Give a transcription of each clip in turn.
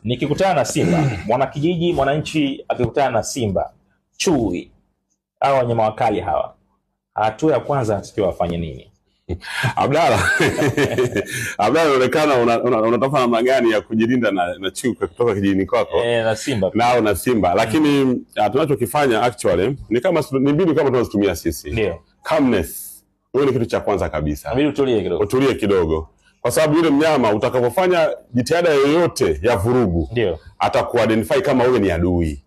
nikikutana na simba, mwanakijiji, mwananchi akikutana na simba, chui au wanyama wakali hawa, hatua ya kwanza anatakiwa afanye nini? Abdalla, inaonekana unatafuta namna gani ya kujilinda na chui kutoka kijijini kwako na simba na simba, lakini tunachokifanya actually ni kama ni mbinu kama tunazotumia sisi. Ndio. Calmness. Hiyo ni kitu cha kwanza kabisa. Inabidi utulie kidogo. Utulie kidogo. Kwa sababu yule mnyama utakapofanya jitihada yoyote ya vurugu, ndio atakuidentify kama wewe ni adui.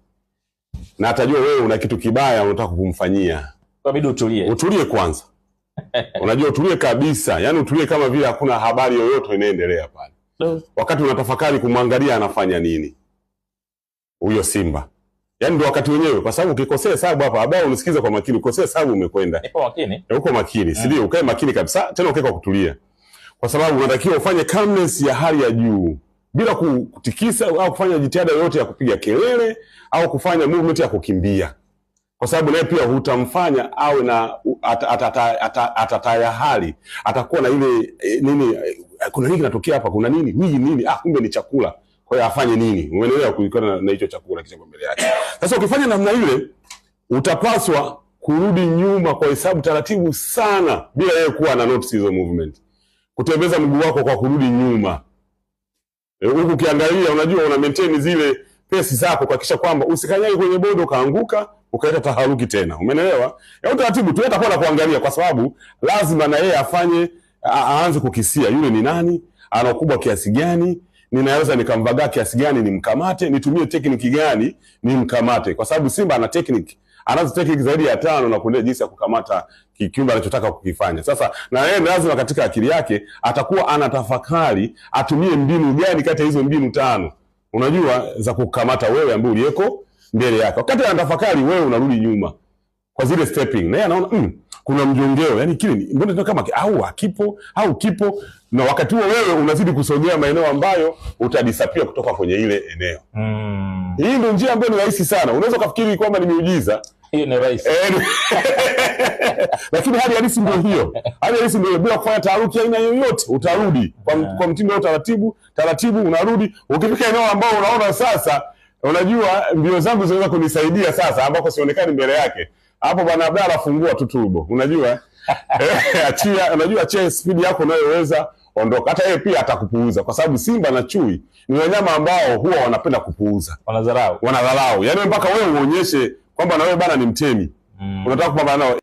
Na atajua wewe una kitu kibaya unataka kumfanyia. Inabidi utulie. Utulie kwanza. Unajua utulie kabisa, yani utulie kama vile hakuna habari yoyote inaendelea pale. Wakati unatafakari kumwangalia anafanya nini huyo simba. Yani ndio wakati wenyewe, kwa sababu ukikosea hesabu hapa, abao unisikize kwa makini, ukosea hesabu umekwenda. Nipo makini. Uko makini, si ndio? Ukae makini kabisa, tena ukae kwa kutulia. Kwa sababu unatakiwa ufanye calmness ya hali ya juu, bila kutikisa au kufanya jitihada yoyote ya kupiga kelele au kufanya movement ya kukimbia. Kwa sababu naye pia hutamfanya awe na atatayahali, atakuwa na ile nini, kuna nini kinatokea hapa, kuna nini, hii nini, kumbe ni chakula, kwa hiyo afanye nini, umeelewa, kulingana na hicho chakula kisha mbele yake. Sasa ukifanya namna ile, utapaswa kurudi nyuma kwa hesabu taratibu sana, bila yeye kuwa na notice hizo movement, kutembeza mguu wako kwa kurudi nyuma. Huku ukiangalia, unajua una maintain zile pesi zako kuhakikisha kwamba usikanyage kwenye bodo kaanguka ukaita taharuki tena. Umeelewa? Ya utaratibu tu atakuwa na kuangalia, kwa sababu lazima na yeye afanye aanze kukisia yule ni nani, ana ukubwa kiasi gani, ninaweza nikamvaga kiasi gani nimkamate, nitumie technique gani nimkamate, kwa sababu simba ana technique. Anazo technique zaidi ya 5 na kueleza jinsi ya kukamata kiumbe anachotaka kukifanya. Sasa na yeye lazima katika akili yake atakuwa anatafakari atumie mbinu gani kati ya hizo mbinu 5. Unajua za kukamata wewe ambaye uliyeko mbele yake. Wakati anatafakari wewe unarudi nyuma kwa zile stepping. Na yeye anaona kuna mjongeo, yani kile mbona ndio kama au kipo, na wakati huo wewe unazidi kusogea maeneo ambayo utadisappear kutoka kwenye ile eneo. Hii ndio njia ambayo ni rahisi sana. Unaweza kufikiri kwamba ni miujiza. Hiyo ni rahisi. Lakini hali halisi ndio hiyo. Hali halisi ndio bila kufanya taharuki aina yoyote, utarudi kwa mtindo wa taratibu unarudi. Ukifika eneo ambao unaona sasa, unajua mbio zangu zinaweza kunisaidia sasa ambako sionekani mbele yake. Hapo bwana Abdalla fungua tu turbo. Unajua? Achia speed yako unayoweza, ondoka. Hata yeye pia atakupuuza, kwa sababu simba na chui ni wanyama ambao huwa wanapenda kupuuza. Wanadharau. Yaani mpaka wewe uonyeshe kwamba na wewe bana ni mtemi. Unataka kupambana nao.